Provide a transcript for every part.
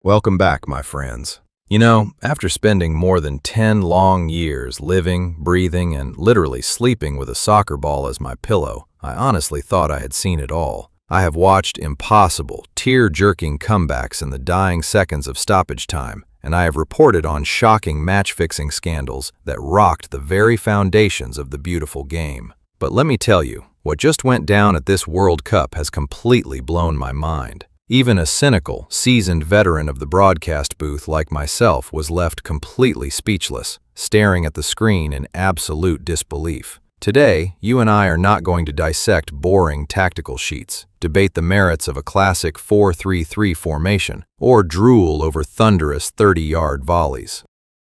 Welcome back, my friends. You know, after spending more than 10 long years living, breathing, and literally sleeping with a soccer ball as my pillow, I honestly thought I had seen it all. I have watched impossible, tear-jerking comebacks in the dying seconds of stoppage time, and I have reported on shocking match-fixing scandals that rocked the very foundations of the beautiful game. But let me tell you, what just went down at this World Cup has completely blown my mind. Even a cynical, seasoned veteran of the broadcast booth like myself was left completely speechless, staring at the screen in absolute disbelief. Today, you and I are not going to dissect boring tactical sheets, debate the merits of a classic 4-3-3 formation, or drool over thunderous 30-yard volleys.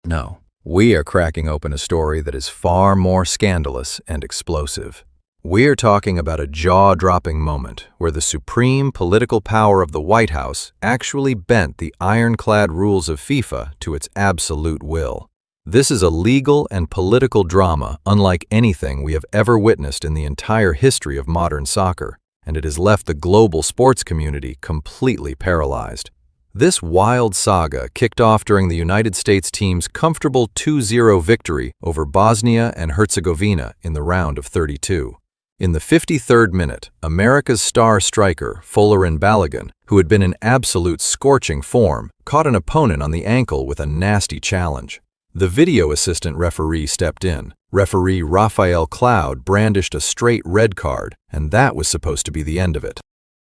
No, we are cracking open a story that is far more scandalous and explosive. We're talking about a jaw-dropping moment where the supreme political power of the White House actually bent the ironclad rules of FIFA to its absolute will. This is a legal and political drama unlike anything we have ever witnessed in the entire history of modern soccer, and it has left the global sports community completely paralyzed. This wild saga kicked off during the United States team's comfortable 2-0 victory over Bosnia and Herzegovina in the round of 32. In the 53rd minute, America's star striker, Folarin Balogun, who had been in absolute scorching form, caught an opponent on the ankle with a nasty challenge. The video assistant referee stepped in. Referee Rafael Cloud brandished a straight red card, and that was supposed to be the end of it.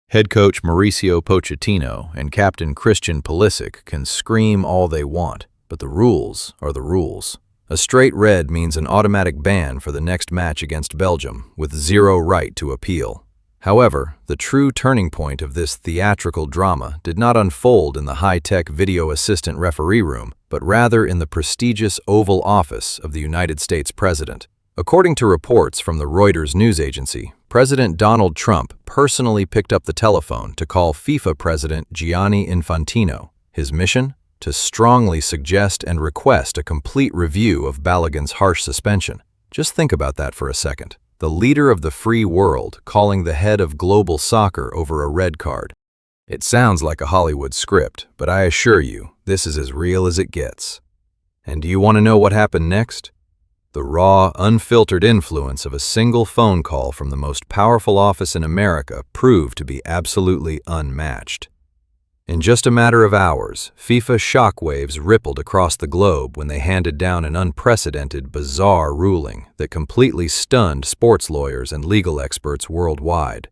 Head coach Mauricio Pochettino and captain Christian Pulisic can scream all they want, but the rules are the rules. A straight red means an automatic ban for the next match against Belgium, with zero right to appeal. However, the true turning point of this theatrical drama did not unfold in the high-tech video assistant referee room, but rather in the prestigious Oval Office of the United States President. According to reports from the Reuters news agency, President Donald Trump personally picked up the telephone to call FIFA President Gianni Infantino. His mission? To strongly suggest and request a complete review of Balogun's harsh suspension. Just think about that for a second. The leader of the free world calling the head of global soccer over a red card. It sounds like a Hollywood script, but I assure you, this is as real as it gets. And do you want to know what happened next? The raw, unfiltered influence of a single phone call from the most powerful office in America proved to be absolutely unmatched. In just a matter of hours, FIFA shockwaves rippled across the globe when they handed down an unprecedented, bizarre ruling that completely stunned sports lawyers and legal experts worldwide.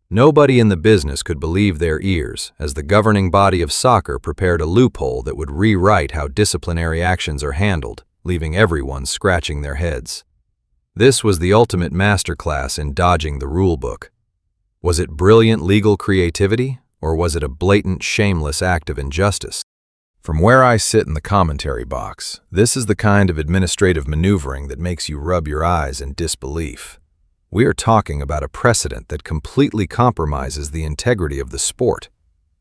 Nobody in the business could believe their ears as the governing body of soccer prepared a loophole that would rewrite how disciplinary actions are handled, leaving everyone scratching their heads. This was the ultimate masterclass in dodging the rulebook. Was it brilliant legal creativity? Or was it a blatant, shameless act of injustice? From where I sit in the commentary box, this is the kind of administrative maneuvering that makes you rub your eyes in disbelief. We are talking about a precedent that completely compromises the integrity of the sport.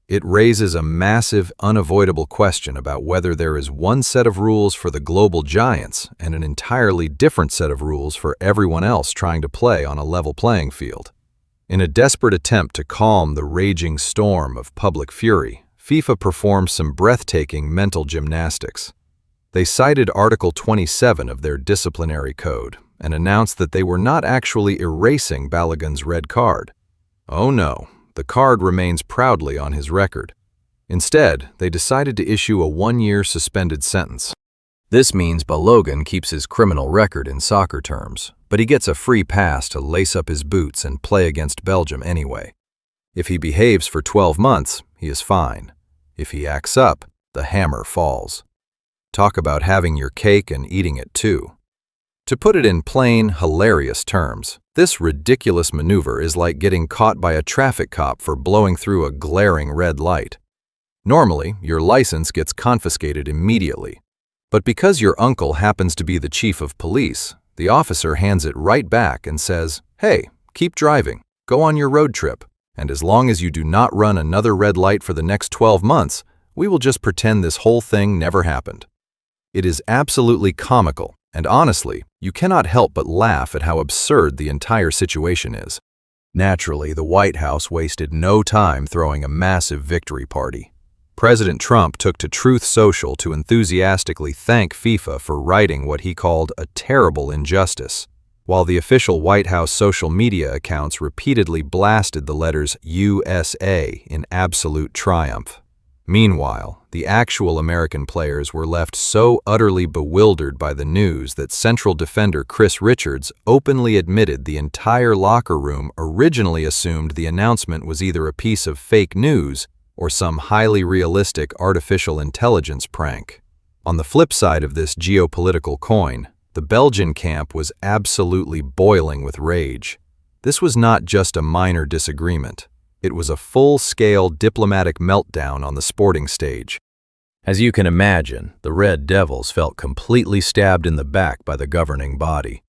It raises a massive, unavoidable question about whether there is one set of rules for the global giants and an entirely different set of rules for everyone else trying to play on a level playing field. In a desperate attempt to calm the raging storm of public fury, FIFA performed some breathtaking mental gymnastics. They cited Article 27 of their disciplinary code and announced that they were not actually erasing Balogun's red card. Oh no, the card remains proudly on his record. Instead, they decided to issue a 1-year suspended sentence. This means Balogun keeps his criminal record in soccer terms, but he gets a free pass to lace up his boots and play against Belgium anyway. If he behaves for 12 months, he is fine. If he acts up, the hammer falls. Talk about having your cake and eating it too. To put it in plain, hilarious terms, this ridiculous maneuver is like getting caught by a traffic cop for blowing through a glaring red light. Normally, your license gets confiscated immediately. But because your uncle happens to be the chief of police, the officer hands it right back and says, "Hey, keep driving, go on your road trip, and as long as you do not run another red light for the next 12 months, we will just pretend this whole thing never happened." It is absolutely comical, and honestly, you cannot help but laugh at how absurd the entire situation is. Naturally, the White House wasted no time throwing a massive victory party. President Trump took to Truth Social to enthusiastically thank FIFA for righting what he called a terrible injustice, while the official White House social media accounts repeatedly blasted the letters USA in absolute triumph. Meanwhile, the actual American players were left so utterly bewildered by the news that central defender Chris Richards openly admitted the entire locker room originally assumed the announcement was either a piece of fake news or some highly realistic artificial intelligence prank. On the flip side of this geopolitical coin, the Belgian camp was absolutely boiling with rage. This was not just a minor disagreement. It was a full-scale diplomatic meltdown on the sporting stage. As you can imagine, the Red Devils felt completely stabbed in the back by the governing body.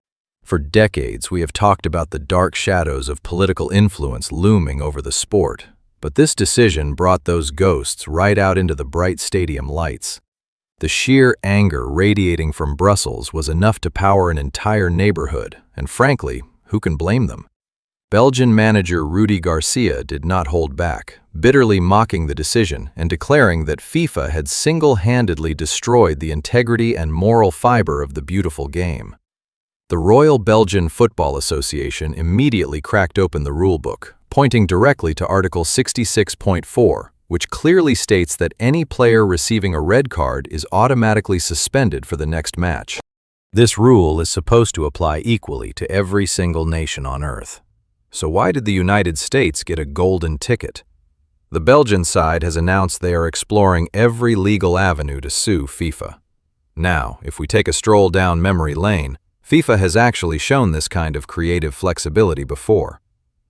For decades, we have talked about the dark shadows of political influence looming over the sport, but this decision brought those ghosts right out into the bright stadium lights. The sheer anger radiating from Brussels was enough to power an entire neighborhood, and frankly, who can blame them? Belgian manager Rudi Garcia did not hold back, bitterly mocking the decision and declaring that FIFA had single-handedly destroyed the integrity and moral fiber of the beautiful game. The Royal Belgian Football Association immediately cracked open the rulebook, pointing directly to Article 66.4, which clearly states that any player receiving a red card is automatically suspended for the next match. This rule is supposed to apply equally to every single nation on Earth. So why did the United States get a golden ticket? The Belgian side has announced they are exploring every legal avenue to sue FIFA. Now, if we take a stroll down memory lane, FIFA has actually shown this kind of creative flexibility before.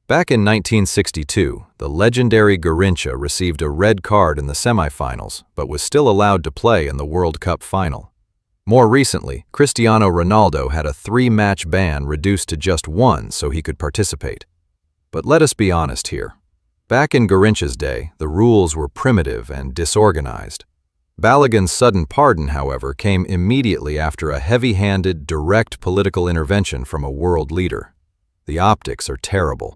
Back in 1962, the legendary Garrincha received a red card in the semifinals, but was still allowed to play in the World Cup final. More recently, Cristiano Ronaldo had a 3-match ban reduced to just 1 so he could participate. But let us be honest here. Back in Garrincha's day, the rules were primitive and disorganized. Balogun's sudden pardon, however, came immediately after a heavy-handed, direct political intervention from a world leader. The optics are terrible.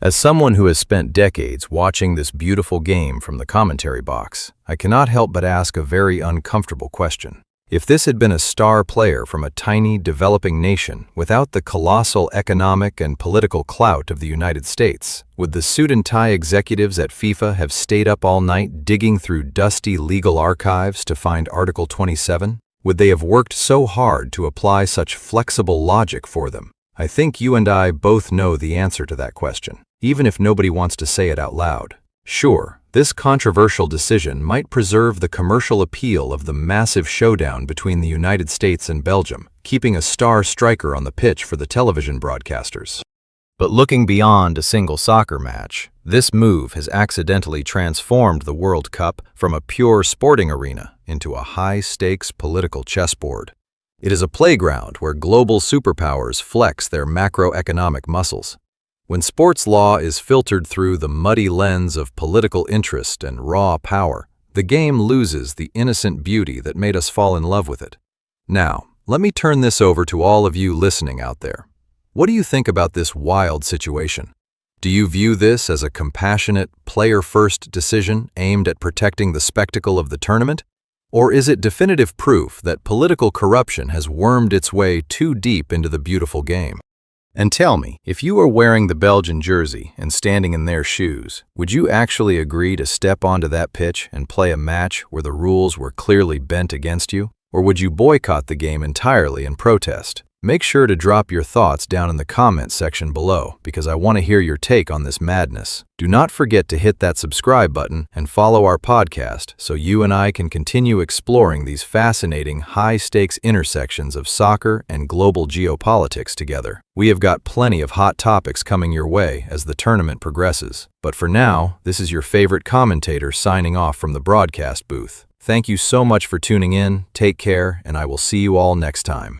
As someone who has spent decades watching this beautiful game from the commentary box, I cannot help but ask a very uncomfortable question. If this had been a star player from a tiny, developing nation without the colossal economic and political clout of the United States, would the suit and tie executives at FIFA have stayed up all night digging through dusty legal archives to find Article 27? Would they have worked so hard to apply such flexible logic for them? I think you and I both know the answer to that question, even if nobody wants to say it out loud. Sure, this controversial decision might preserve the commercial appeal of the massive showdown between the United States and Belgium, keeping a star striker on the pitch for the television broadcasters. But looking beyond a single soccer match, this move has accidentally transformed the World Cup from a pure sporting arena into a high-stakes political chessboard. It is a playground where global superpowers flex their macroeconomic muscles. When sports law is filtered through the muddy lens of political interest and raw power, the game loses the innocent beauty that made us fall in love with it. Now, let me turn this over to all of you listening out there. What do you think about this wild situation? Do you view this as a compassionate, player-first decision aimed at protecting the spectacle of the tournament? Or is it definitive proof that political corruption has wormed its way too deep into the beautiful game? And tell me, if you were wearing the Belgian jersey and standing in their shoes, would you actually agree to step onto that pitch and play a match where the rules were clearly bent against you? Or would you boycott the game entirely and protest? Make sure to drop your thoughts down in the comments section below because I want to hear your take on this madness. Do not forget to hit that subscribe button and follow our podcast so you and I can continue exploring these fascinating high-stakes intersections of soccer and global geopolitics together. We have got plenty of hot topics coming your way as the tournament progresses. But for now, this is your favorite commentator signing off from the broadcast booth. Thank you so much for tuning in, take care, and I will see you all next time.